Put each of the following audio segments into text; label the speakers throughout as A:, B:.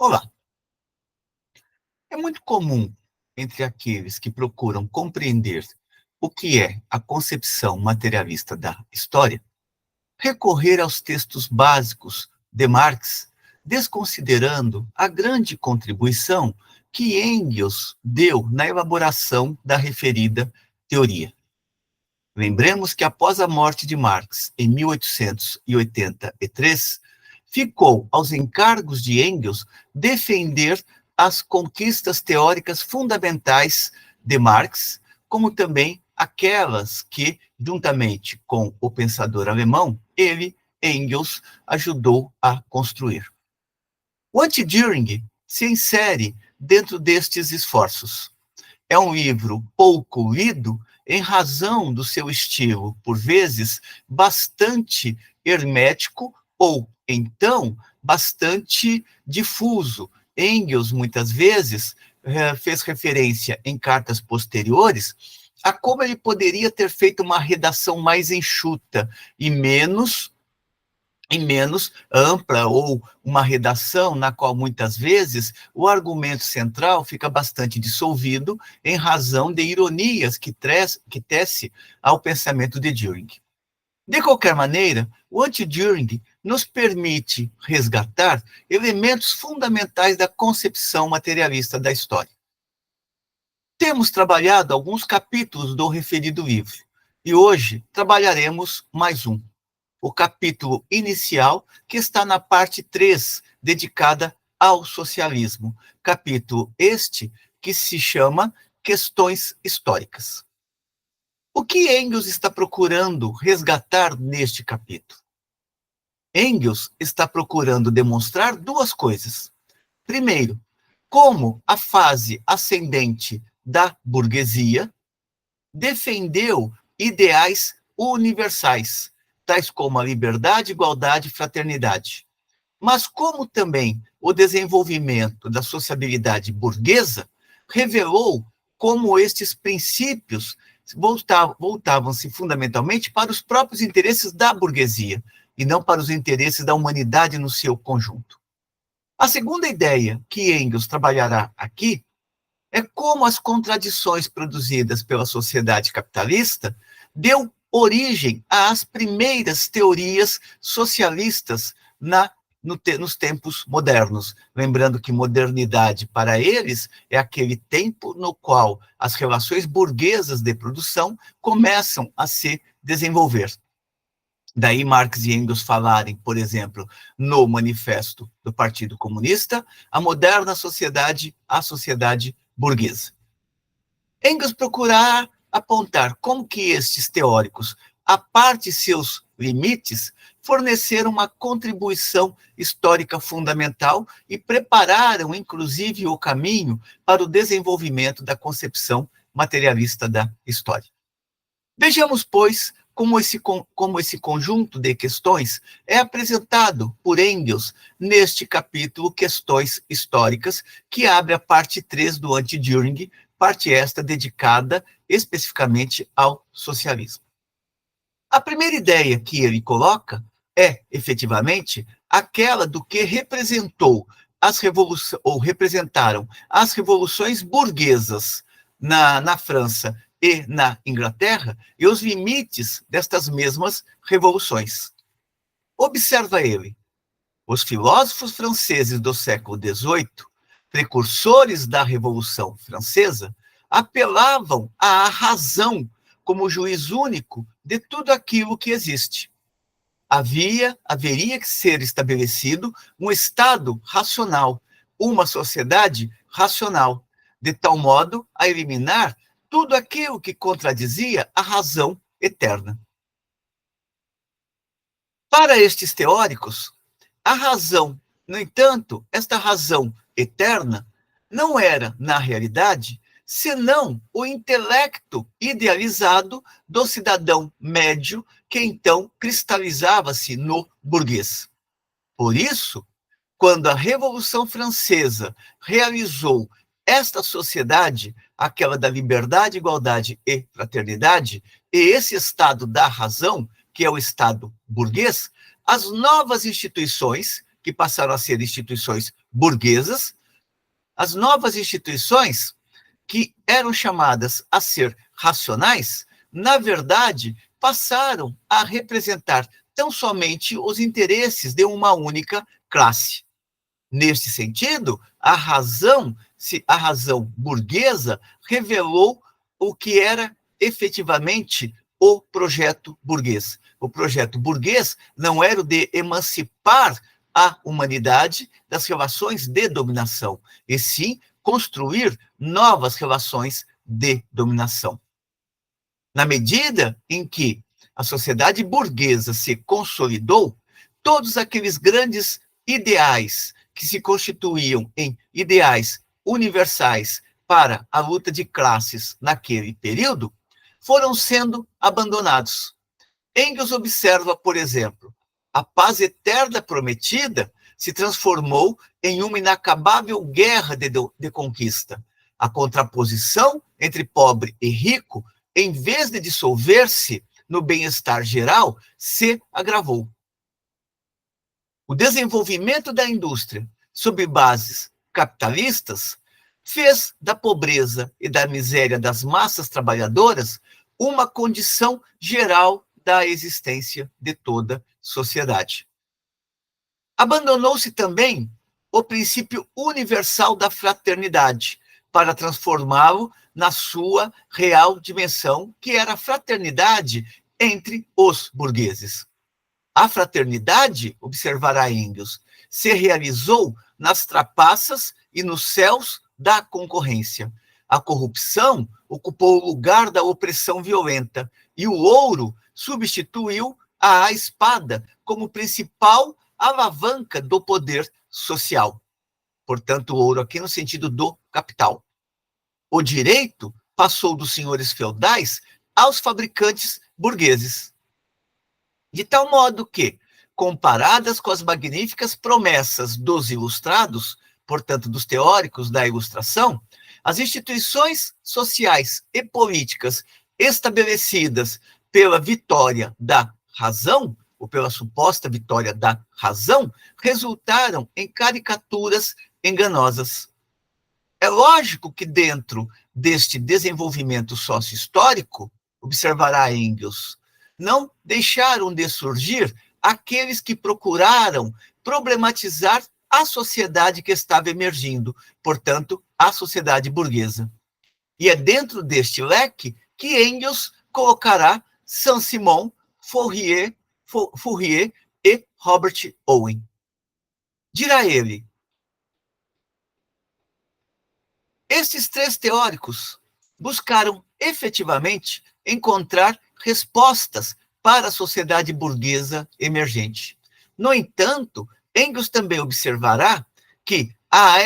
A: Olá! É muito comum entre aqueles que procuram compreender o que é a concepção materialista da história recorrer aos textos básicos de Marx, desconsiderando a grande contribuição que Engels deu na elaboração da referida teoria. Lembremos que após a morte de Marx, em 1883, ficou aos encargos de Engels defender as conquistas teóricas fundamentais de Marx, como também aquelas que, juntamente com o pensador alemão, ele, Engels, ajudou a construir. O Anti-Dühring se insere dentro destes esforços. É um livro pouco lido em razão do seu estilo, por vezes, bastante hermético ou, então, bastante difuso. Engels, muitas vezes, fez referência em cartas posteriores a como ele poderia ter feito uma redação mais enxuta e menos ampla, ou uma redação na qual, muitas vezes, o argumento central fica bastante dissolvido em razão de ironias que tece ao pensamento de Dühring. De qualquer maneira, o Anti-Dühring nos permite resgatar elementos fundamentais da concepção materialista da história. Temos trabalhado alguns capítulos do referido livro, e hoje trabalharemos mais um. O capítulo inicial, que está na parte 3, dedicada ao socialismo. Capítulo este que se chama Questões Históricas. O que Engels está procurando resgatar neste capítulo? Engels está procurando demonstrar duas coisas. Primeiro, como a fase ascendente da burguesia defendeu ideais universais, tais como a liberdade, igualdade e fraternidade. Mas como também o desenvolvimento da sociabilidade burguesa revelou como estes princípios voltavam-se fundamentalmente para os próprios interesses da burguesia, e não para os interesses da humanidade no seu conjunto. A segunda ideia que Engels trabalhará aqui é como as contradições produzidas pela sociedade capitalista deu origem às primeiras teorias socialistas nos tempos modernos. Lembrando que modernidade, para eles, é aquele tempo no qual as relações burguesas de produção começam a se desenvolver. Daí Marx e Engels falarem, por exemplo, no Manifesto do Partido Comunista, a moderna sociedade, a sociedade burguesa. Engels procurará apontar como que estes teóricos, a parte de seus limites, forneceram uma contribuição histórica fundamental e prepararam, inclusive, o caminho para o desenvolvimento da concepção materialista da história. Vejamos, pois, como esse conjunto de questões é apresentado por Engels neste capítulo Questões Históricas, que abre a parte 3 do Anti-Dühring, parte esta dedicada especificamente ao socialismo. A primeira ideia que ele coloca é, efetivamente, aquela do que representaram as revoluções burguesas na França e na Inglaterra, e os limites destas mesmas revoluções. Observa ele, os filósofos franceses do século XVIII, precursores da Revolução Francesa, apelavam à razão como juiz único de tudo aquilo que existe. Haveria que ser estabelecido um Estado racional, uma sociedade racional, de tal modo a eliminar tudo aquilo que contradizia a razão eterna. Para estes teóricos, a razão, no entanto, esta razão eterna, não era, na realidade, senão o intelecto idealizado do cidadão médio, que então cristalizava-se no burguês. Por isso, quando a Revolução Francesa realizou esta sociedade, aquela da liberdade, igualdade e fraternidade, e esse estado da razão, que é o estado burguês, as novas instituições que passaram a ser instituições burguesas, as novas instituições, que eram chamadas a ser racionais, na verdade, passaram a representar tão somente os interesses de uma única classe. Neste sentido, a razão burguesa revelou o que era efetivamente o projeto burguês. O projeto burguês não era o de emancipar a humanidade das relações de dominação, e sim construir novas relações de dominação. Na medida em que a sociedade burguesa se consolidou, todos aqueles grandes ideais que se constituíam em ideais universais para a luta de classes naquele período, foram sendo abandonados. Engels observa, por exemplo, a paz eterna prometida se transformou em uma inacabável guerra de conquista. A contraposição entre pobre e rico, em vez de dissolver-se no bem-estar geral, se agravou. O desenvolvimento da indústria sob bases capitalistas fez da pobreza e da miséria das massas trabalhadoras uma condição geral da existência de toda sociedade. Abandonou-se também o princípio universal da fraternidade para transformá-lo na sua real dimensão, que era a fraternidade entre os burgueses. A fraternidade, observará Engels, se realizou nas trapaças e nos céus da concorrência. A corrupção ocupou o lugar da opressão violenta e o ouro substituiu a espada como principal alavanca do poder social. Portanto, o ouro aqui no sentido do capital. O direito passou dos senhores feudais aos fabricantes burgueses. De tal modo que, comparadas com as magníficas promessas dos ilustrados, portanto, dos teóricos da ilustração, as instituições sociais e políticas estabelecidas pela vitória da razão, ou pela suposta vitória da razão, resultaram em caricaturas enganosas. É lógico que dentro deste desenvolvimento sócio-histórico, observará Engels, não deixaram de surgir aqueles que procuraram problematizar a sociedade que estava emergindo, portanto, a sociedade burguesa. E é dentro deste leque que Engels colocará Saint-Simon, Fourier e Robert Owen. Dirá ele: estes três teóricos buscaram efetivamente encontrar respostas para a sociedade burguesa emergente. No entanto, Engels também observará que, à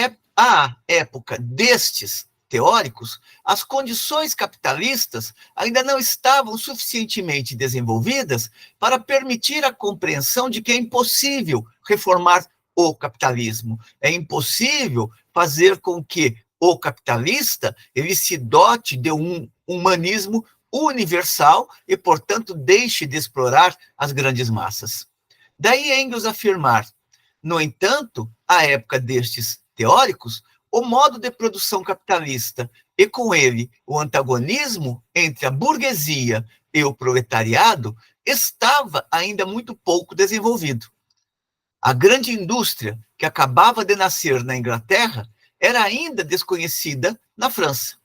A: época destes teóricos, as condições capitalistas ainda não estavam suficientemente desenvolvidas para permitir a compreensão de que é impossível reformar o capitalismo. É impossível fazer com que o capitalista ele se dote de um humanismo universal e, portanto, deixe de explorar as grandes massas. Daí Engels afirmar, no entanto, à época destes teóricos, o modo de produção capitalista e, com ele, o antagonismo entre a burguesia e o proletariado estava ainda muito pouco desenvolvido. A grande indústria que acabava de nascer na Inglaterra era ainda desconhecida na França.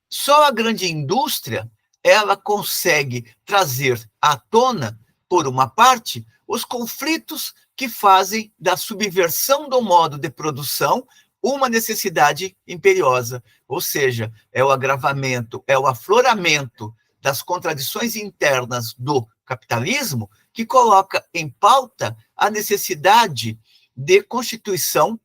A: Só a grande indústria ela consegue trazer à tona, por uma parte, os conflitos que fazem da subversão do modo de produção uma necessidade imperiosa, ou seja, é o agravamento, é o afloramento das contradições internas do capitalismo que coloca em pauta a necessidade de constituição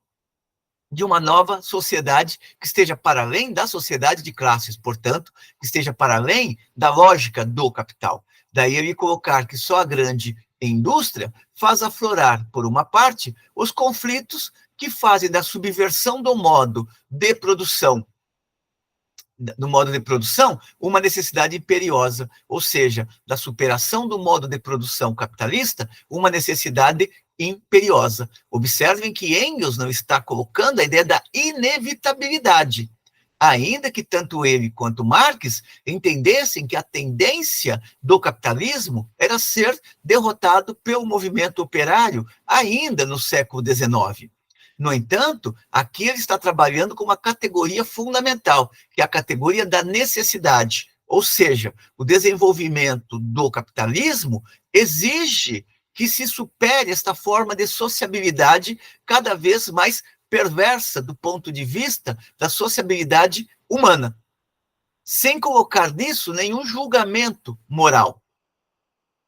A: de uma nova sociedade que esteja para além da sociedade de classes, portanto, que esteja para além da lógica do capital. Daí ele colocar que só a grande indústria faz aflorar, por uma parte, os conflitos que fazem da subversão do modo de produção uma necessidade imperiosa, ou seja, da superação do modo de produção capitalista, uma necessidade imperiosa. Observem que Engels não está colocando a ideia da inevitabilidade, ainda que tanto ele quanto Marx entendessem que a tendência do capitalismo era ser derrotado pelo movimento operário ainda no século XIX. No entanto, aqui ele está trabalhando com uma categoria fundamental, que é a categoria da necessidade. Ou seja, o desenvolvimento do capitalismo exige que se supere esta forma de sociabilidade cada vez mais perversa do ponto de vista da sociabilidade humana, sem colocar nisso nenhum julgamento moral.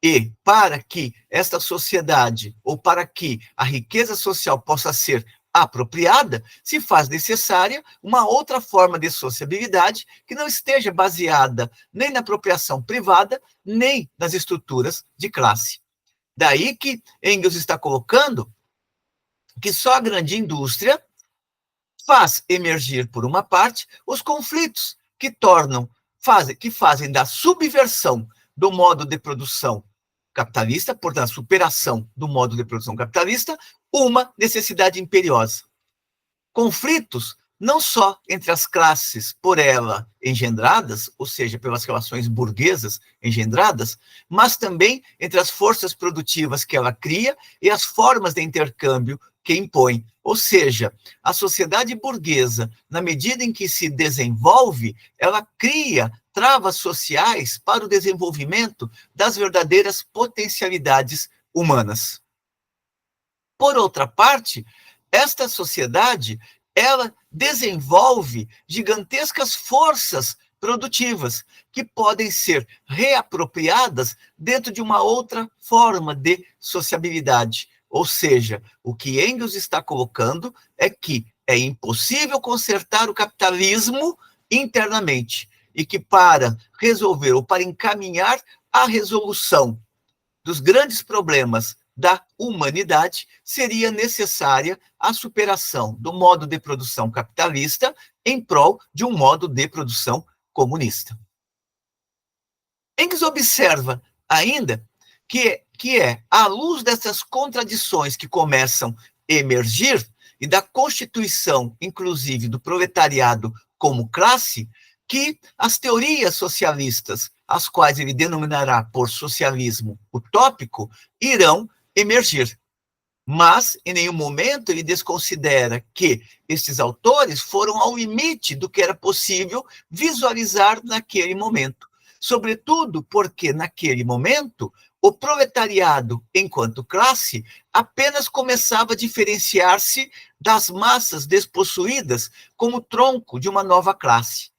A: E para que esta sociedade, ou para que a riqueza social possa ser apropriada, se faz necessária uma outra forma de sociabilidade que não esteja baseada nem na apropriação privada, nem nas estruturas de classe. Daí que Engels está colocando que só a grande indústria faz emergir, por uma parte, os conflitos que fazem da subversão do modo de produção capitalista, portanto, a superação do modo de produção capitalista, uma necessidade imperiosa. Conflitos não só entre as classes por ela engendradas, ou seja, pelas relações burguesas engendradas, mas também entre as forças produtivas que ela cria e as formas de intercâmbio que impõe. Ou seja, a sociedade burguesa, na medida em que se desenvolve, ela cria travas sociais para o desenvolvimento das verdadeiras potencialidades humanas. Por outra parte, esta sociedade, ela desenvolve gigantescas forças produtivas que podem ser reapropriadas dentro de uma outra forma de sociabilidade. Ou seja, o que Engels está colocando é que é impossível consertar o capitalismo internamente e que para resolver ou para encaminhar a resolução dos grandes problemas da humanidade, seria necessária a superação do modo de produção capitalista em prol de um modo de produção comunista. Engels observa ainda que é à luz dessas contradições que começam a emergir e da constituição, inclusive, do proletariado como classe, que as teorias socialistas, as quais ele denominará por socialismo utópico, irão emergir. Mas, em nenhum momento, ele desconsidera que estes autores foram ao limite do que era possível visualizar naquele momento. Sobretudo porque, naquele momento, o proletariado, enquanto classe, apenas começava a diferenciar-se das massas despossuídas como tronco de uma nova classe.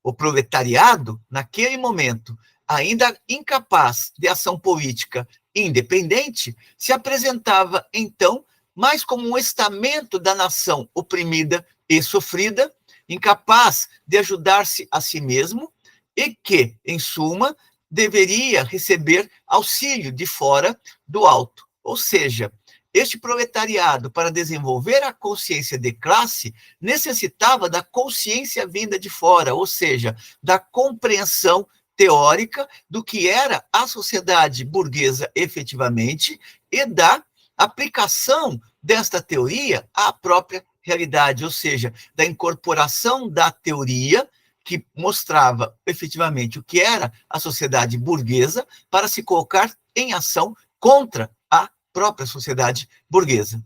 A: O proletariado, naquele momento, ainda incapaz de ação política independente, se apresentava, então, mais como um estamento da nação oprimida e sofrida, incapaz de ajudar-se a si mesmo e que, em suma, deveria receber auxílio de fora do alto. Ou seja, este proletariado, para desenvolver a consciência de classe, necessitava da consciência vinda de fora, ou seja, da compreensão teórica do que era a sociedade burguesa efetivamente e da aplicação desta teoria à própria realidade, ou seja, da incorporação da teoria que mostrava efetivamente o que era a sociedade burguesa para se colocar em ação contra a própria sociedade burguesa.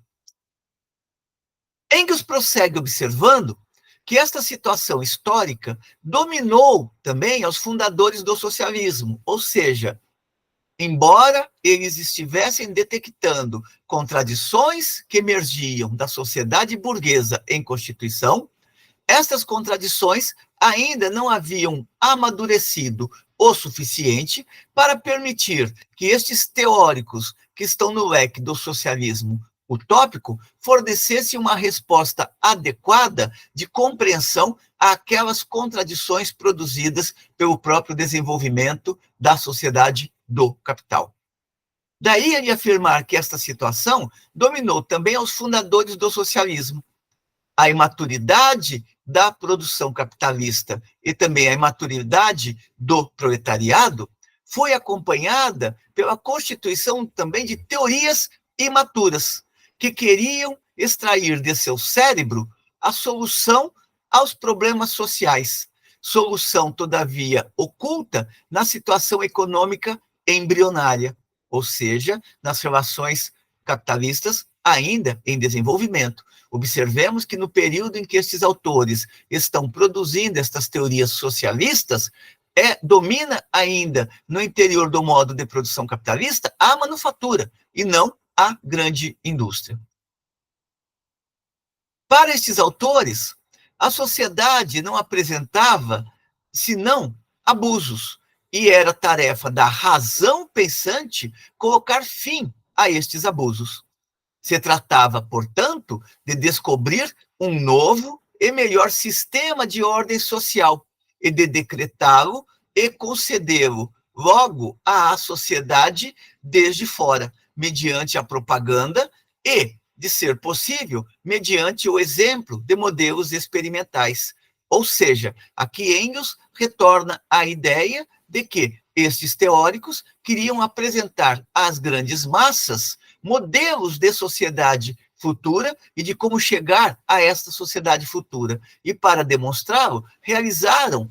A: Engels prossegue observando que esta situação histórica dominou também aos fundadores do socialismo, ou seja, embora eles estivessem detectando contradições que emergiam da sociedade burguesa em Constituição, estas contradições ainda não haviam amadurecido o suficiente para permitir que estes teóricos que estão no leque do socialismo utópico fornecessem uma resposta adequada de compreensão àquelas contradições produzidas pelo próprio desenvolvimento da sociedade do capital. Daí ele afirmar que esta situação dominou também aos fundadores do socialismo. A imaturidade da produção capitalista e também a imaturidade do proletariado foi acompanhada pela constituição também de teorias imaturas, que queriam extrair de seu cérebro a solução aos problemas sociais, solução, todavia, oculta na situação econômica embrionária, ou seja, nas relações capitalistas ainda em desenvolvimento. Observemos que no período em que estes autores estão produzindo estas teorias socialistas, domina ainda no interior do modo de produção capitalista a manufatura e não a grande indústria. Para estes autores, a sociedade não apresentava senão abusos, e era tarefa da razão pensante colocar fim a estes abusos. Se tratava, portanto, de descobrir um novo e melhor sistema de ordem social e de decretá-lo e concedê-lo logo à sociedade desde fora, mediante a propaganda e, de ser possível, mediante o exemplo de modelos experimentais. Ou seja, aqui Engels retorna à ideia de que estes teóricos queriam apresentar às grandes massas modelos de sociedade futura e de como chegar a esta sociedade futura. E para demonstrá-lo, realizaram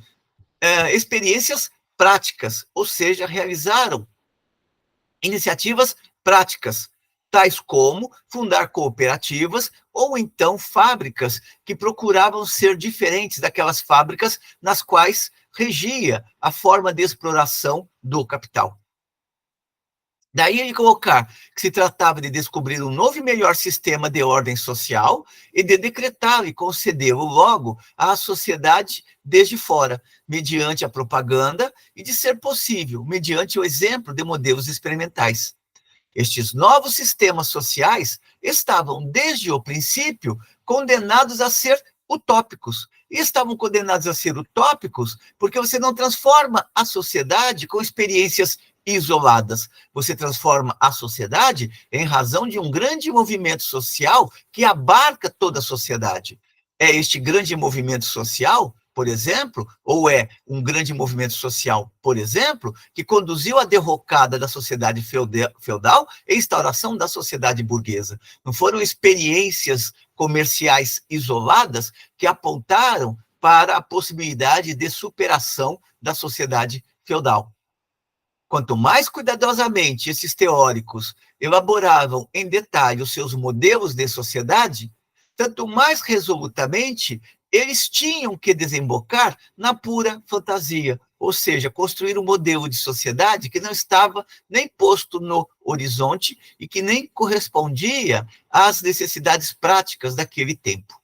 A: experiências práticas, ou seja, realizaram iniciativas práticas, tais como fundar cooperativas ou então fábricas que procuravam ser diferentes daquelas fábricas nas quais regia a forma de exploração do capital. Daí ele colocar que se tratava de descobrir um novo e melhor sistema de ordem social e de decretá-lo e concedê-lo logo à sociedade desde fora, mediante a propaganda e, de ser possível, mediante o exemplo de modelos experimentais. Estes novos sistemas sociais estavam, desde o princípio, condenados a ser utópicos. E estavam condenados a ser utópicos porque você não transforma a sociedade com experiências isoladas. Você transforma a sociedade em razão de um grande movimento social que abarca toda a sociedade. É este grande movimento social, por exemplo, ou é um grande movimento social, por exemplo, que conduziu à derrocada da sociedade feudal e instauração da sociedade burguesa. Não foram experiências comerciais isoladas que apontaram para a possibilidade de superação da sociedade feudal. Quanto mais cuidadosamente esses teóricos elaboravam em detalhe os seus modelos de sociedade, tanto mais resolutamente eles tinham que desembocar na pura fantasia, ou seja, construir um modelo de sociedade que não estava nem posto no horizonte e que nem correspondia às necessidades práticas daquele tempo.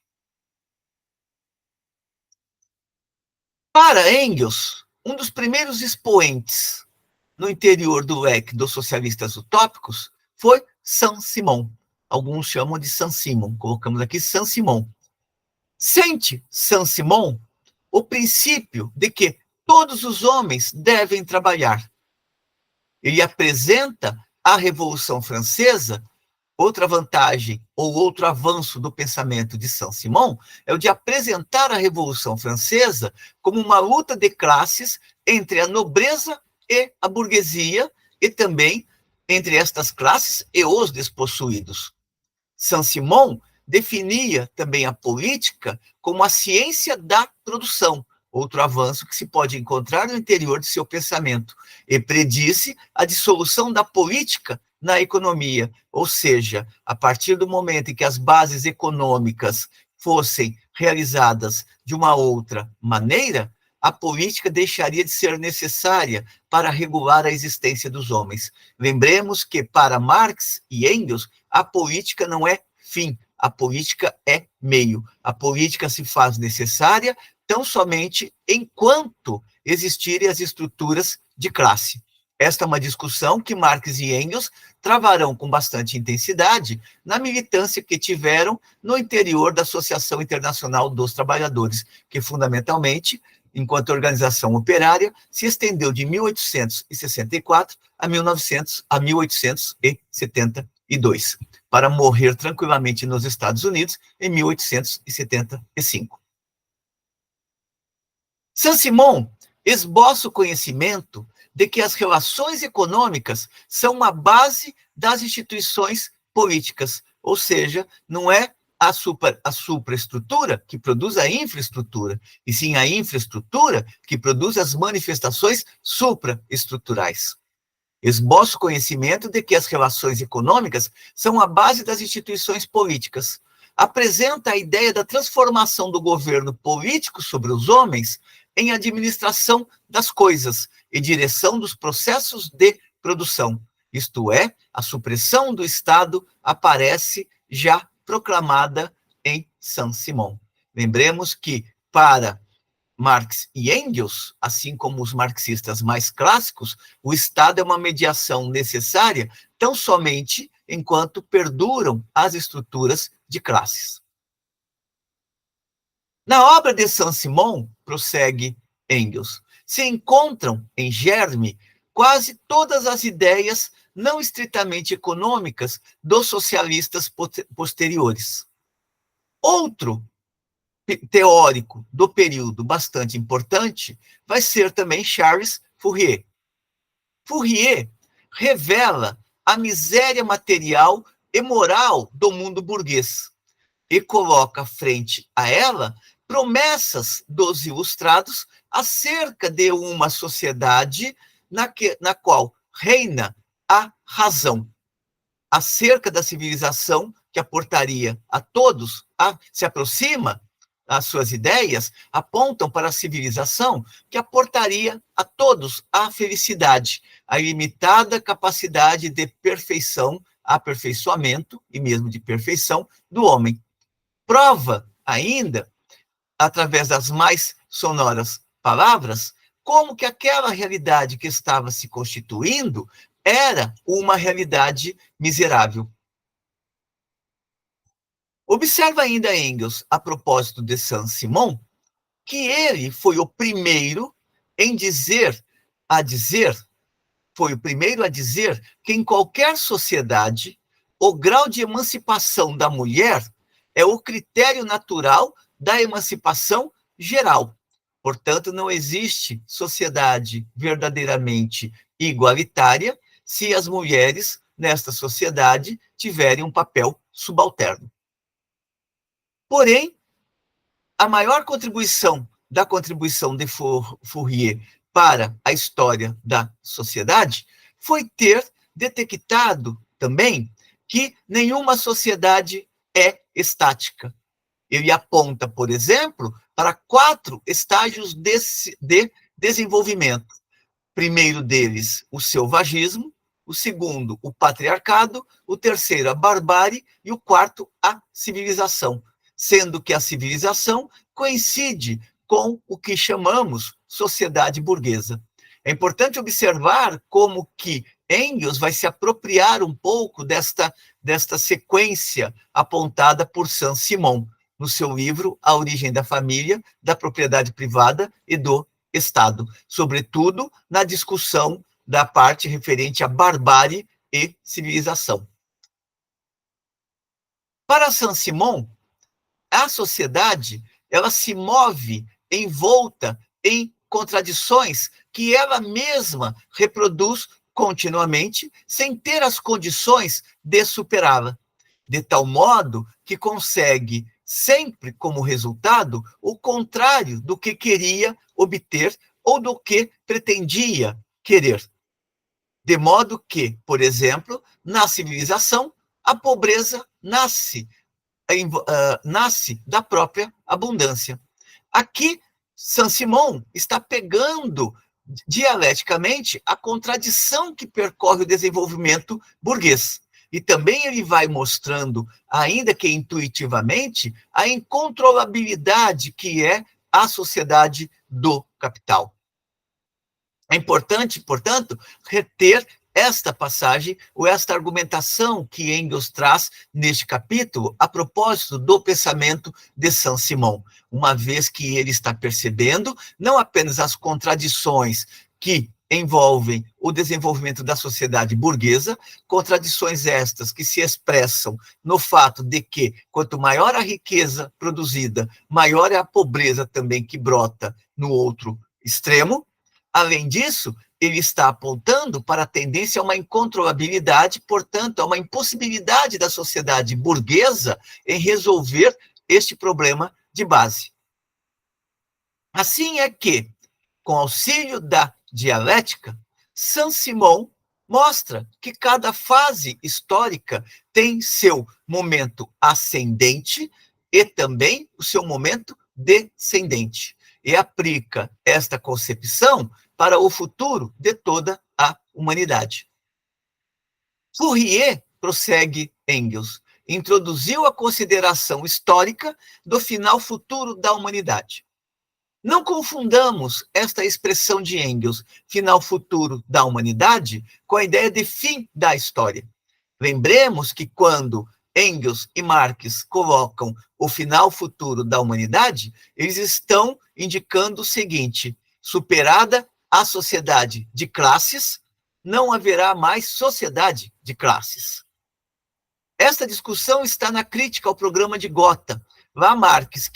A: Para Engels, um dos primeiros expoentes no interior do leque dos socialistas utópicos foi Saint-Simon. Alguns chamam de Saint-Simon, colocamos aqui Saint-Simon. Sente Saint-Simon o princípio de que todos os homens devem trabalhar. Ele apresenta a Revolução Francesa. Outra vantagem ou outro avanço do pensamento de Saint-Simon é o de apresentar a Revolução Francesa como uma luta de classes entre a nobreza e a burguesia, e também entre estas classes e os despossuídos. Saint-Simon definia também a política como a ciência da produção, outro avanço que se pode encontrar no interior de seu pensamento, e predisse a dissolução da política na economia, ou seja, a partir do momento em que as bases econômicas fossem realizadas de uma outra maneira, a política deixaria de ser necessária para regular a existência dos homens. Lembremos que, para Marx e Engels, a política não é fim, a política é meio. A política se faz necessária tão somente enquanto existirem as estruturas de classe. Esta é uma discussão que Marx e Engels travarão com bastante intensidade na militância que tiveram no interior da Associação Internacional dos Trabalhadores, que fundamentalmente, enquanto organização operária, se estendeu de 1864 a 1872, para morrer tranquilamente nos Estados Unidos em 1875. Saint-Simon esboça o conhecimento de que as relações econômicas são uma base das instituições políticas, ou seja, não é a supraestrutura que produz a infraestrutura, e sim a infraestrutura que produz as manifestações supraestruturais. Esboça o conhecimento de que as relações econômicas são a base das instituições políticas. Apresenta a ideia da transformação do governo político sobre os homens em administração das coisas e direção dos processos de produção. Isto é, a supressão do Estado aparece já proclamada em Saint-Simon. Lembremos que, para Marx e Engels, assim como os marxistas mais clássicos, o Estado é uma mediação necessária tão somente enquanto perduram as estruturas de classes. Na obra de Saint-Simon, prossegue Engels, se encontram em germe quase todas as ideias não estritamente econômicas dos socialistas posteriores. Outro teórico do período bastante importante vai ser também Charles Fourier. Fourier revela a miséria material e moral do mundo burguês e coloca frente a ela promessas dos ilustrados acerca de uma sociedade na qual reina a razão, acerca da civilização que aportaria a todos, se aproxima, as suas ideias apontam para a civilização que aportaria a todos a felicidade, a ilimitada capacidade de perfeição, aperfeiçoamento e mesmo de perfeição do homem. Prova ainda, através das mais sonoras palavras, como que aquela realidade que estava se constituindo era uma realidade miserável. Observa ainda Engels, a propósito de Saint-Simon, que ele foi o primeiro foi o primeiro a dizer que em qualquer sociedade o grau de emancipação da mulher é o critério natural da emancipação geral. Portanto, não existe sociedade verdadeiramente igualitária se as mulheres nesta sociedade tiverem um papel subalterno. Porém, a maior contribuição de Fourier para a história da sociedade foi ter detectado também que nenhuma sociedade é estática. Ele aponta, por exemplo, para 4 estágios de desenvolvimento. Primeiro deles, o selvagismo, o segundo, o patriarcado, o terceiro, a barbárie, e o quarto, a civilização, sendo que a civilização coincide com o que chamamos sociedade burguesa. É importante observar como que Engels vai se apropriar um pouco desta sequência apontada por Saint-Simon, no seu livro A Origem da Família, da Propriedade Privada e do Estado, sobretudo na discussão da parte referente à barbárie e civilização. Para Saint-Simon, a sociedade ela se move envolta em contradições que ela mesma reproduz continuamente, sem ter as condições de superá-la, de tal modo que consegue sempre como resultado o contrário do que queria obter ou do que pretendia querer. De modo que, por exemplo, na civilização, a pobreza nasce da própria abundância. Aqui, Saint-Simon está pegando dialeticamente a contradição que percorre o desenvolvimento burguês. E também ele vai mostrando, ainda que intuitivamente, a incontrolabilidade que é a sociedade do capital. É importante, portanto, reter esta passagem ou esta argumentação que Engels traz neste capítulo a propósito do pensamento de Saint-Simon, uma vez que ele está percebendo não apenas as contradições que envolvem o desenvolvimento da sociedade burguesa, contradições estas que se expressam no fato de que, quanto maior a riqueza produzida, maior é a pobreza também que brota no outro extremo. Além disso, ele está apontando para a tendência a uma incontrolabilidade, portanto, a uma impossibilidade da sociedade burguesa em resolver este problema de base. Assim é que, com auxílio da dialética, Saint-Simon mostra que cada fase histórica tem seu momento ascendente e também o seu momento descendente, e aplica esta concepção para o futuro de toda a humanidade. Fourier, prossegue Engels, introduziu a consideração histórica do final futuro da humanidade. Não confundamos esta expressão de Engels, final futuro da humanidade, com a ideia de fim da história. Lembremos que quando Engels e Marx colocam o final futuro da humanidade, eles estão indicando o seguinte: superada a sociedade de classes, não haverá mais sociedade de classes. Esta discussão está na crítica ao programa de Gotha. Marx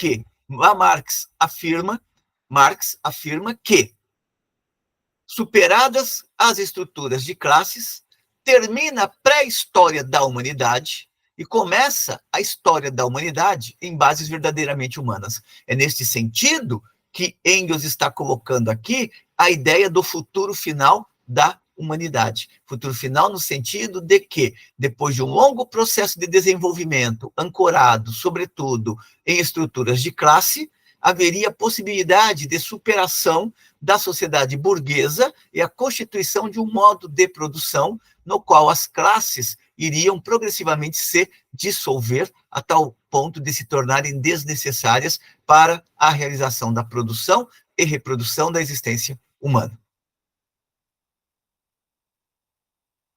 A: afirma que, superadas as estruturas de classes, termina a pré-história da humanidade e começa a história da humanidade em bases verdadeiramente humanas. É neste sentido que Engels está colocando aqui a ideia do futuro final da humanidade. Futuro final no sentido de que, depois de um longo processo de desenvolvimento, ancorado, sobretudo, em estruturas de classe, haveria possibilidade de superação da sociedade burguesa e a constituição de um modo de produção no qual as classes iriam progressivamente se dissolver a tal ponto de se tornarem desnecessárias para a realização da produção e reprodução da existência humana.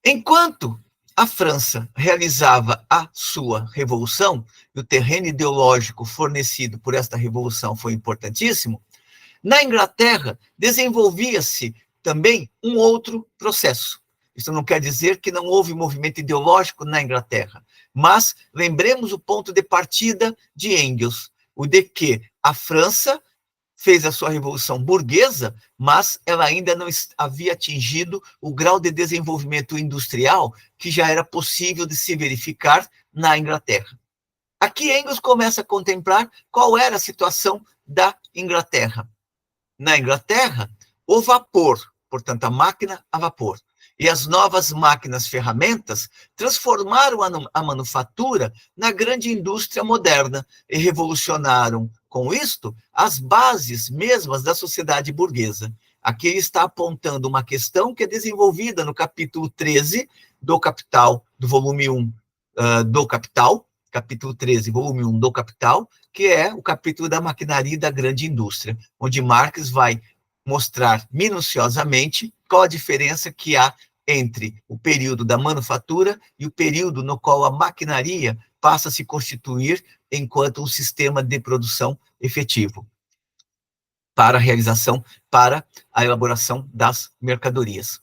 A: Enquanto a França realizava a sua revolução, e o terreno ideológico fornecido por esta revolução foi importantíssimo, na Inglaterra desenvolvia-se também um outro processo. Isso não quer dizer que não houve movimento ideológico na Inglaterra, mas lembremos o ponto de partida de Engels, o de que a França fez a sua revolução burguesa, mas ela ainda não havia atingido o grau de desenvolvimento industrial que já era possível de se verificar na Inglaterra. Aqui Engels começa a contemplar qual era a situação da Inglaterra. Na Inglaterra, o vapor, portanto, a máquina a vapor, e as novas máquinas ferramentas transformaram a manufatura na grande indústria moderna e revolucionaram, com isto, as bases mesmas da sociedade burguesa. Aqui ele está apontando uma questão que é desenvolvida no capítulo 13 do Capital, do volume 1 do Capital, capítulo 13, volume 1 do Capital, que é o capítulo da maquinaria e da grande indústria, onde Marx vai mostrar minuciosamente qual a diferença que há entre o período da manufatura e o período no qual a maquinaria passa a se constituir enquanto um sistema de produção efetivo para a realização, para a elaboração das mercadorias.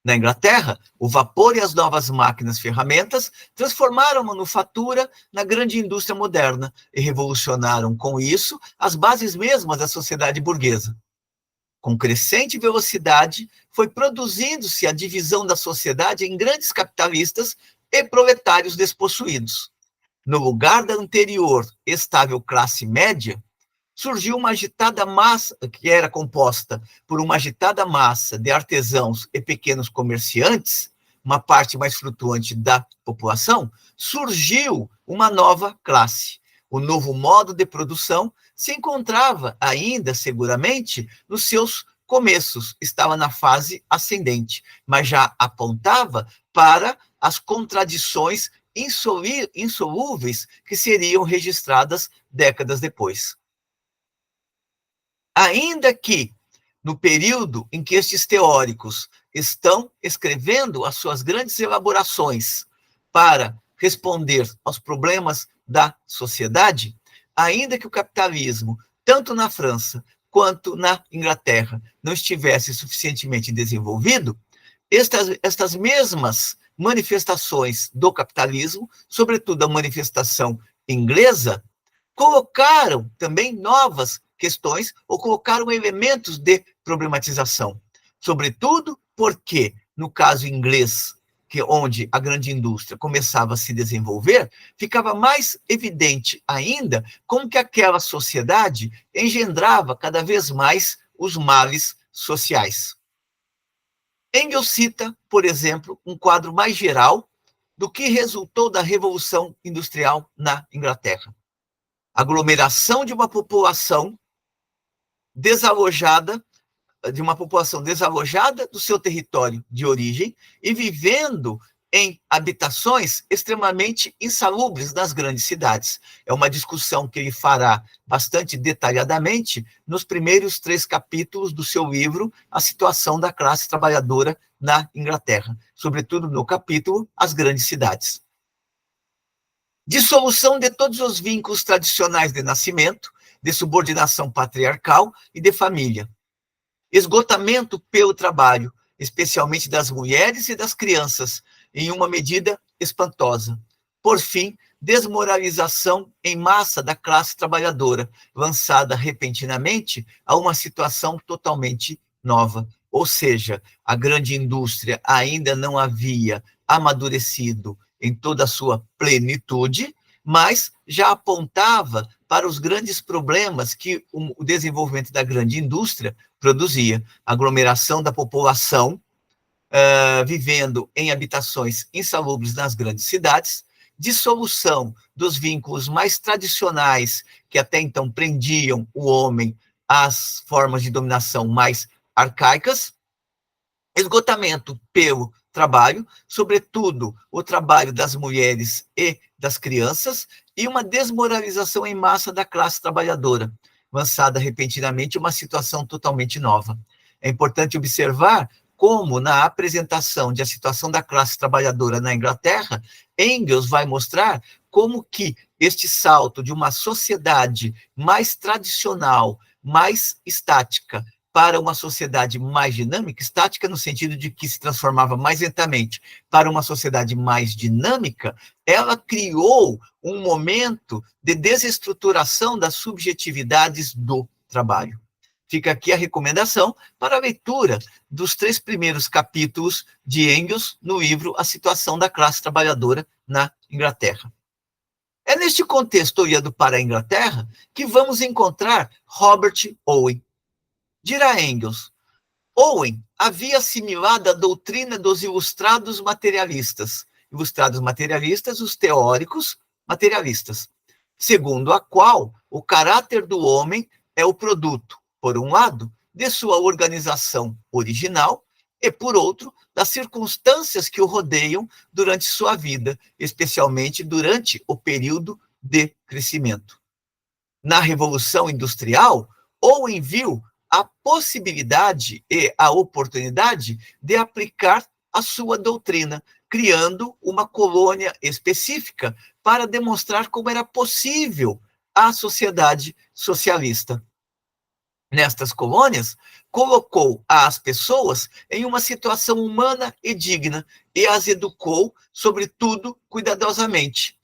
A: Na Inglaterra, o vapor e as novas máquinas ferramentas transformaram a manufatura na grande indústria moderna e revolucionaram, com isso, as bases mesmas da sociedade burguesa. Com crescente velocidade, foi produzindo-se a divisão da sociedade em grandes capitalistas e proletários despossuídos. No lugar da anterior estável classe média, surgiu uma agitada massa, que era composta por uma agitada massa de artesãos e pequenos comerciantes, uma parte mais flutuante da população, surgiu uma nova classe. O novo modo de produção se encontrava ainda, seguramente, nos seus começos, estava na fase ascendente, mas já apontava para as contradições insolúveis que seriam registradas décadas depois. Ainda que, no período em que estes teóricos estão escrevendo as suas grandes elaborações para responder aos problemas da sociedade, ainda que o capitalismo, tanto na França quanto na Inglaterra, não estivesse suficientemente desenvolvido, estas mesmas manifestações do capitalismo, sobretudo a manifestação inglesa, colocaram também novas questões ou colocaram elementos de problematização. Sobretudo porque, no caso inglês, onde a grande indústria começava a se desenvolver, ficava mais evidente ainda como que aquela sociedade engendrava cada vez mais os males sociais. Engels cita, por exemplo, um quadro mais geral do que resultou da Revolução Industrial na Inglaterra. Aglomeração de uma população desalojada do seu território de origem e vivendo em habitações extremamente insalubres nas grandes cidades. É uma discussão que ele fará bastante detalhadamente nos primeiros 3 capítulos do seu livro A Situação da Classe Trabalhadora na Inglaterra, sobretudo no capítulo As Grandes Cidades. Dissolução de todos os vínculos tradicionais de nascimento, de subordinação patriarcal e de família. Esgotamento pelo trabalho, especialmente das mulheres e das crianças, em uma medida espantosa. Por fim, desmoralização em massa da classe trabalhadora, lançada repentinamente a uma situação totalmente nova. Ou seja, a grande indústria ainda não havia amadurecido em toda a sua plenitude, mas já apontava para os grandes problemas que o desenvolvimento da grande indústria produzia. Aglomeração da população, vivendo em habitações insalubres nas grandes cidades, dissolução dos vínculos mais tradicionais que até então prendiam o homem às formas de dominação mais arcaicas, esgotamento pelo trabalho, sobretudo o trabalho das mulheres e das crianças, e uma desmoralização em massa da classe trabalhadora, lançada repentinamente uma situação totalmente nova. É importante observar como, na apresentação de A Situação da Classe Trabalhadora na Inglaterra, Engels vai mostrar como que este salto de uma sociedade mais tradicional, mais estática, para uma sociedade mais dinâmica, estática no sentido de que se transformava mais lentamente, para uma sociedade mais dinâmica, ela criou um momento de desestruturação das subjetividades do trabalho. Fica aqui a recomendação para a leitura dos 3 primeiros capítulos de Engels no livro A Situação da Classe Trabalhadora na Inglaterra. É neste contexto, olhando para a Inglaterra, que vamos encontrar Robert Owen. Dirá Engels, Owen havia assimilado a doutrina dos ilustrados materialistas, os teóricos materialistas, segundo a qual o caráter do homem é o produto, por um lado, de sua organização original e, por outro, das circunstâncias que o rodeiam durante sua vida, especialmente durante o período de crescimento. Na Revolução Industrial, Owen viu a possibilidade e a oportunidade de aplicar a sua doutrina, criando uma colônia específica para demonstrar como era possível a sociedade socialista. Nestas colônias, colocou as pessoas em uma situação humana e digna e as educou, sobretudo, cuidadosamente,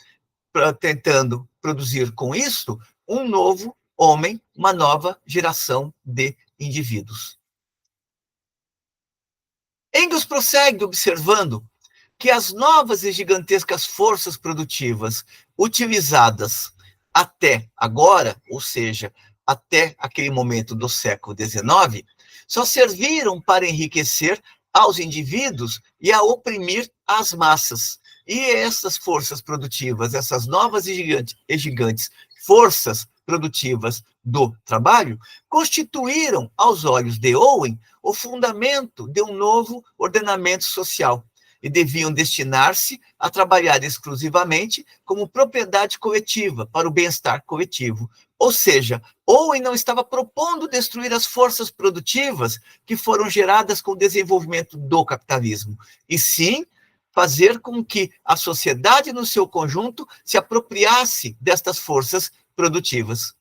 A: tentando produzir com isso um novo homem, uma nova geração de indivíduos. Engels prossegue observando que as novas e gigantescas forças produtivas utilizadas até agora, ou seja, até aquele momento do século XIX, só serviram para enriquecer aos indivíduos e a oprimir as massas. E essas forças produtivas, essas novas e gigantes forças produtivas do trabalho, constituíram, aos olhos de Owen, o fundamento de um novo ordenamento social e deviam destinar-se a trabalhar exclusivamente como propriedade coletiva, para o bem-estar coletivo. Ou seja, Owen não estava propondo destruir as forças produtivas que foram geradas com o desenvolvimento do capitalismo, e sim fazer com que a sociedade no seu conjunto se apropriasse destas forças produtivas.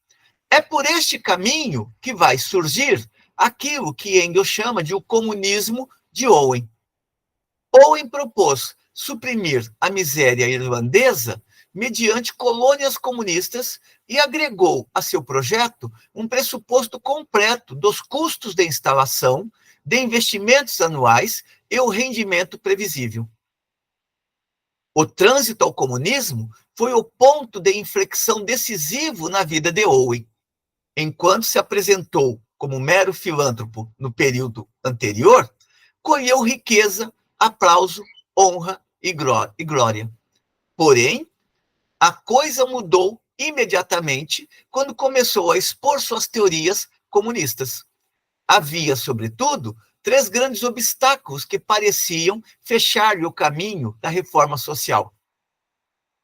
A: É por este caminho que vai surgir aquilo que Engels chama de o comunismo de Owen. Owen propôs suprimir a miséria irlandesa mediante colônias comunistas e agregou a seu projeto um pressuposto completo dos custos de instalação, de investimentos anuais e o rendimento previsível. O trânsito ao comunismo foi o ponto de inflexão decisivo na vida de Owen. Enquanto se apresentou como mero filântropo no período anterior, colheu riqueza, aplauso, honra e glória. Porém, a coisa mudou imediatamente quando começou a expor suas teorias comunistas. Havia, sobretudo, 3 grandes obstáculos que pareciam fechar-lhe o caminho da reforma social.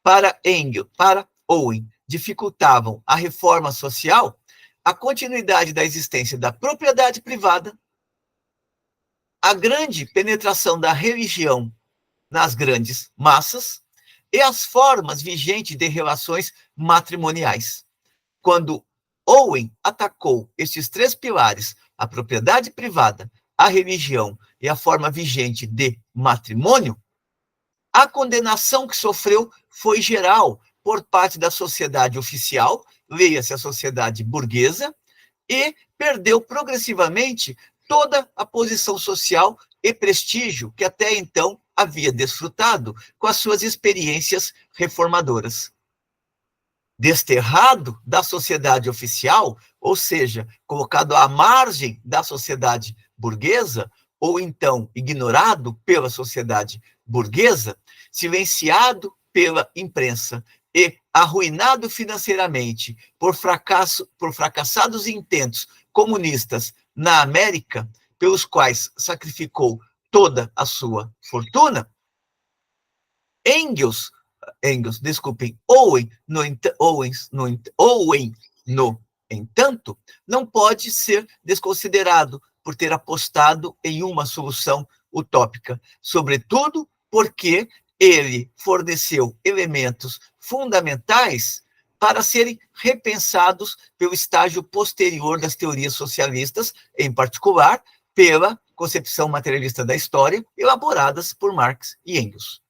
A: Para Owen, dificultavam a reforma social a continuidade da existência da propriedade privada, a grande penetração da religião nas grandes massas e as formas vigentes de relações matrimoniais. Quando Owen atacou estes 3 pilares, a propriedade privada, a religião e a forma vigente de matrimônio, a condenação que sofreu foi geral por parte da sociedade oficial, leia-se a sociedade burguesa, e perdeu progressivamente toda a posição social e prestígio que até então havia desfrutado com as suas experiências reformadoras. Desterrado da sociedade oficial, ou seja, colocado à margem da sociedade burguesa, ou então ignorado pela sociedade burguesa, silenciado pela imprensa e arruinado financeiramente por fracassados intentos comunistas na América, pelos quais sacrificou toda a sua fortuna, Owen, no entanto, não pode ser desconsiderado por ter apostado em uma solução utópica, sobretudo porque ele forneceu elementos fundamentais para serem repensados pelo estágio posterior das teorias socialistas, em particular pela concepção materialista da história, elaboradas por Marx e Engels.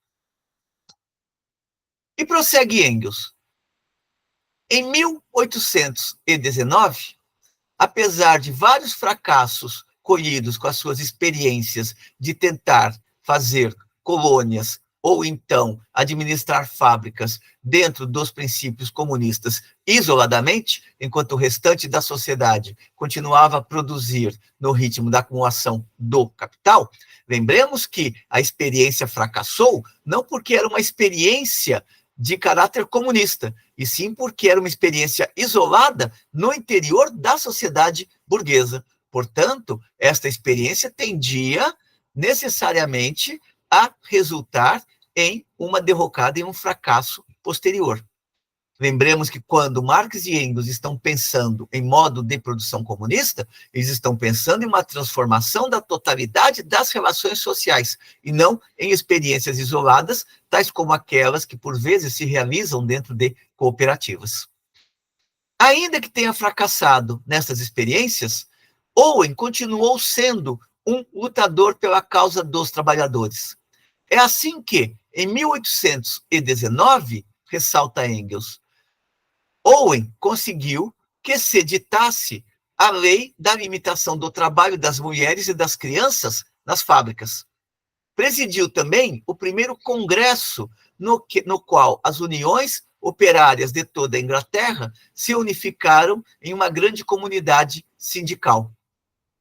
A: E prossegue Engels. Em 1819, apesar de vários fracassos colhidos com as suas experiências de tentar fazer colônias ou então administrar fábricas dentro dos princípios comunistas isoladamente, enquanto o restante da sociedade continuava a produzir no ritmo da acumulação do capital, lembremos que a experiência fracassou não porque era uma experiência de caráter comunista, e sim porque era uma experiência isolada no interior da sociedade burguesa. Portanto, esta experiência tendia necessariamente a resultar em uma derrocada, em um fracasso posterior. Lembremos que quando Marx e Engels estão pensando em modo de produção comunista, eles estão pensando em uma transformação da totalidade das relações sociais, e não em experiências isoladas, tais como aquelas que por vezes se realizam dentro de cooperativas. Ainda que tenha fracassado nessas experiências, Owen continuou sendo um lutador pela causa dos trabalhadores. É assim que, em 1819, ressalta Engels, Owen conseguiu que se ditasse a lei da limitação do trabalho das mulheres e das crianças nas fábricas. Presidiu também o primeiro congresso no qual as uniões operárias de toda a Inglaterra se unificaram em uma grande comunidade sindical.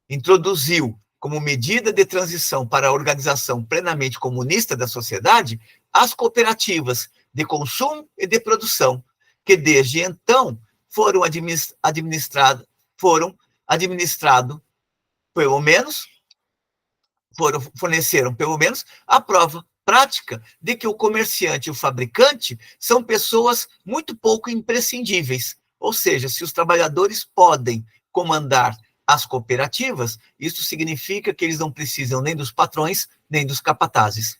A: Introduziu, como medida de transição para a organização plenamente comunista da sociedade, as cooperativas de consumo e de produção, que desde então forneceram pelo menos a prova prática de que o comerciante e o fabricante são pessoas muito pouco imprescindíveis. Ou seja, se os trabalhadores podem comandar as cooperativas, isso significa que eles não precisam nem dos patrões, nem dos capatazes.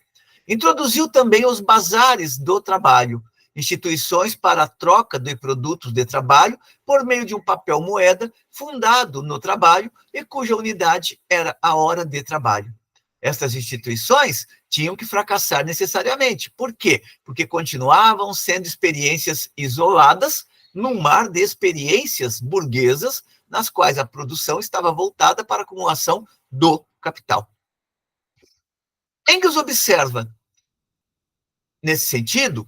A: Introduziu também os bazares do trabalho, instituições para a troca de produtos de trabalho por meio de um papel moeda fundado no trabalho e cuja unidade era a hora de trabalho. Estas instituições tinham que fracassar necessariamente. Por quê? Porque continuavam sendo experiências isoladas num mar de experiências burguesas nas quais a produção estava voltada para a acumulação do capital. Engels observa, nesse sentido,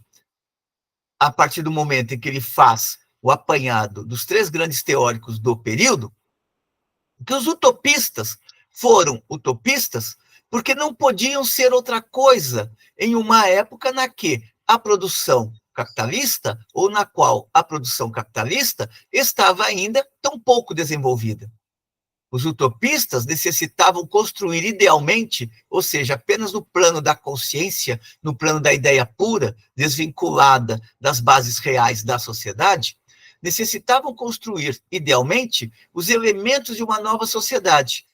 A: a partir do momento em que ele faz o apanhado dos 3 grandes teóricos do período, que os utopistas foram utopistas porque não podiam ser outra coisa em uma época na que a produção capitalista, ou na qual a produção capitalista estava ainda tão pouco desenvolvida. Os utopistas necessitavam construir idealmente, ou seja, apenas no plano da consciência, no plano da ideia pura, desvinculada das bases reais da sociedade, necessitavam construir idealmente os elementos de uma nova sociedade,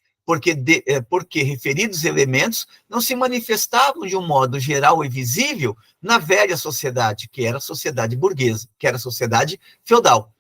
A: porque referidos elementos não se manifestavam de um modo geral e visível na velha sociedade, que era a sociedade burguesa, que era a sociedade feudal.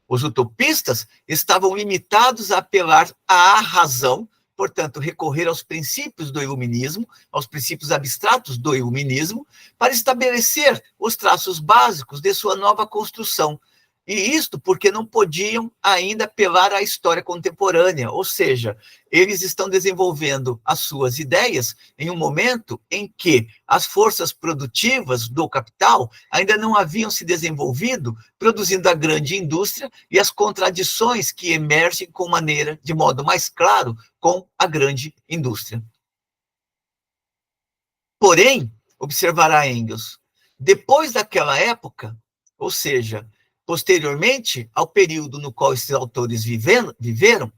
A: Os utopistas estavam limitados a apelar à razão, portanto, recorrer aos princípios do iluminismo, aos princípios abstratos do iluminismo, para estabelecer os traços básicos de sua nova construção. E isto porque não podiam ainda apelar à história contemporânea, ou seja, eles estão desenvolvendo as suas ideias em um momento em que as forças produtivas do capital ainda não haviam se desenvolvido, produzindo a grande indústria e as contradições que emergem de modo mais claro, com a grande indústria. Porém, observará Engels, depois daquela época, ou seja, posteriormente ao período no qual esses autores viveram,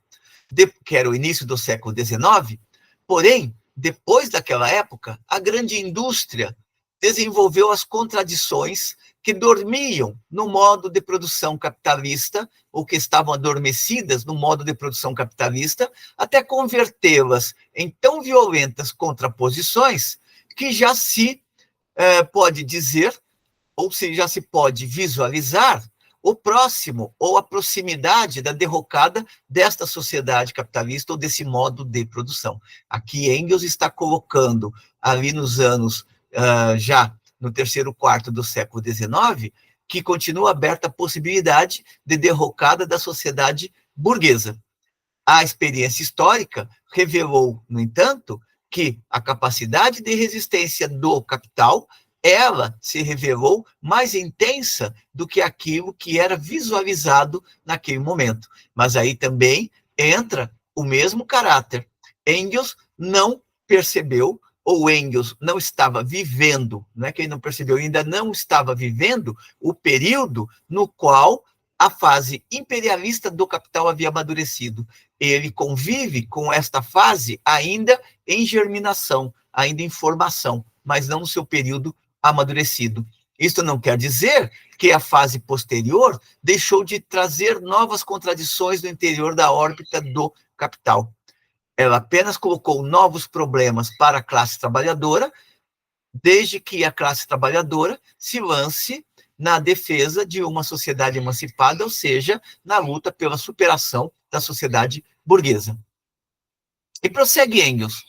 A: que era o início do século XIX, porém, depois daquela época, a grande indústria desenvolveu as contradições que dormiam no modo de produção capitalista, ou que estavam adormecidas no modo de produção capitalista, até convertê-las em tão violentas contraposições que já se pode dizer, ou se já se pode visualizar, o próximo ou a proximidade da derrocada desta sociedade capitalista ou desse modo de produção. Aqui Engels está colocando, ali nos anos, já no terceiro quarto do século XIX, que continua aberta a possibilidade de derrocada da sociedade burguesa. A experiência histórica revelou, no entanto, que a capacidade de resistência do capital ela se revelou mais intensa do que aquilo que era visualizado naquele momento. Mas aí também entra o mesmo caráter. Engels não percebeu, ou Engels não estava vivendo, não é que ele não percebeu, ainda não estava vivendo o período no qual a fase imperialista do capital havia amadurecido. Ele convive com esta fase ainda em germinação, ainda em formação, mas não no seu período amadurecido. Isto não quer dizer que a fase posterior deixou de trazer novas contradições no interior da órbita do capital. Ela apenas colocou novos problemas para a classe trabalhadora, desde que a classe trabalhadora se lance na defesa de uma sociedade emancipada, ou seja, na luta pela superação da sociedade burguesa. E prossegue Engels.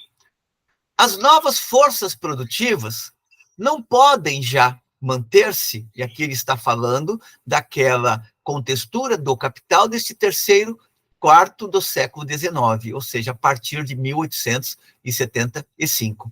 A: As novas forças produtivas não podem já manter-se, e aqui ele está falando daquela contextura do capital desse terceiro quarto do século XIX, ou seja, a partir de 1875.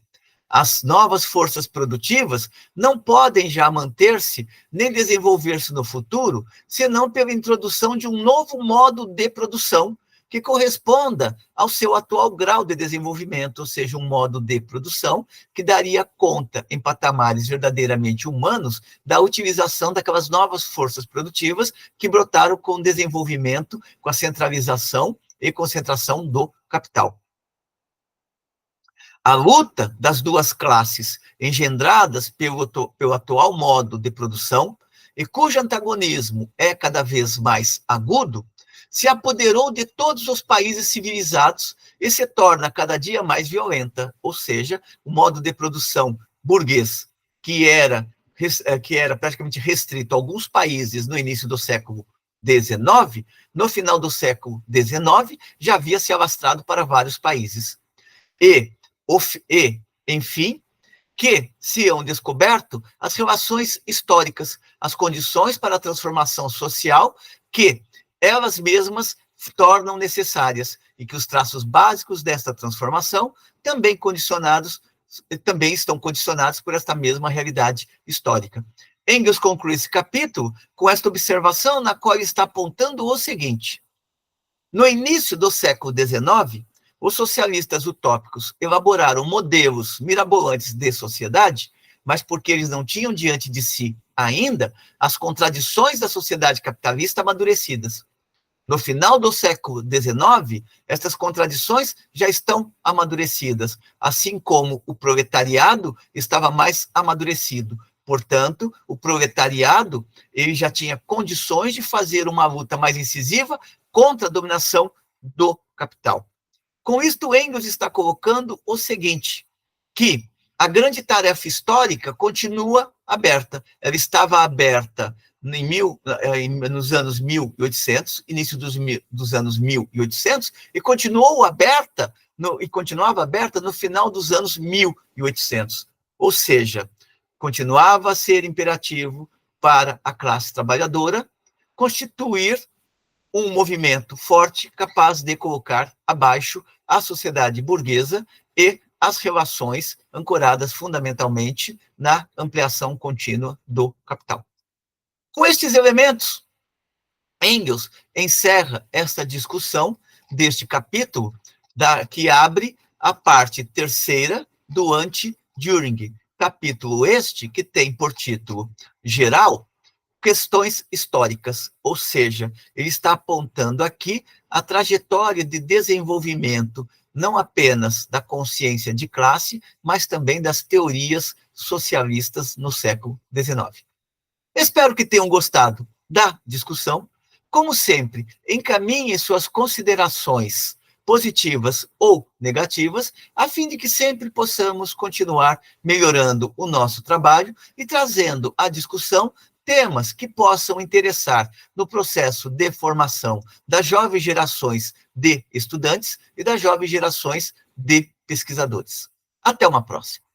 A: As novas forças produtivas não podem já manter-se nem desenvolver-se no futuro, senão pela introdução de um novo modo de produção que corresponda ao seu atual grau de desenvolvimento, ou seja, um modo de produção que daria conta, em patamares verdadeiramente humanos, da utilização daquelas novas forças produtivas que brotaram com o desenvolvimento, com a centralização e concentração do capital. A luta das duas classes, engendradas pelo atual modo de produção, e cujo antagonismo é cada vez mais agudo, se apoderou de todos os países civilizados e se torna cada dia mais violenta, ou seja, o modo de produção burguês, que era praticamente restrito a alguns países no início do século XIX, no final do século XIX, já havia se alastrado para vários países. Enfim, que se hão descoberto as relações históricas, as condições para a transformação social que elas mesmas tornam necessárias, e que os traços básicos desta transformação também estão condicionados por esta mesma realidade histórica. Engels conclui esse capítulo com esta observação na qual ele está apontando o seguinte: no início do século XIX, os socialistas utópicos elaboraram modelos mirabolantes de sociedade, mas porque eles não tinham diante de si ainda as contradições da sociedade capitalista amadurecidas. No final do século XIX, estas contradições já estão amadurecidas, assim como o proletariado estava mais amadurecido. Portanto, o proletariado ele já tinha condições de fazer uma luta mais incisiva contra a dominação do capital. Com isto, Engels está colocando o seguinte, que a grande tarefa histórica continua aberta. Ela estava aberta nos anos 1800, início dos anos 1800, e continuava aberta no final dos anos 1800. Ou seja, continuava a ser imperativo para a classe trabalhadora constituir um movimento forte capaz de colocar abaixo a sociedade burguesa e as relações ancoradas fundamentalmente na ampliação contínua do capital. Com estes elementos, Engels encerra esta discussão deste capítulo, que abre a parte terceira do anti-Düring. Capítulo este que tem por título geral questões históricas, ou seja, ele está apontando aqui a trajetória de desenvolvimento não apenas da consciência de classe, mas também das teorias socialistas no século XIX. Espero que tenham gostado da discussão. Como sempre, encaminhe suas considerações positivas ou negativas, a fim de que sempre possamos continuar melhorando o nosso trabalho e trazendo à discussão temas que possam interessar no processo de formação das jovens gerações de estudantes e das jovens gerações de pesquisadores. Até uma próxima.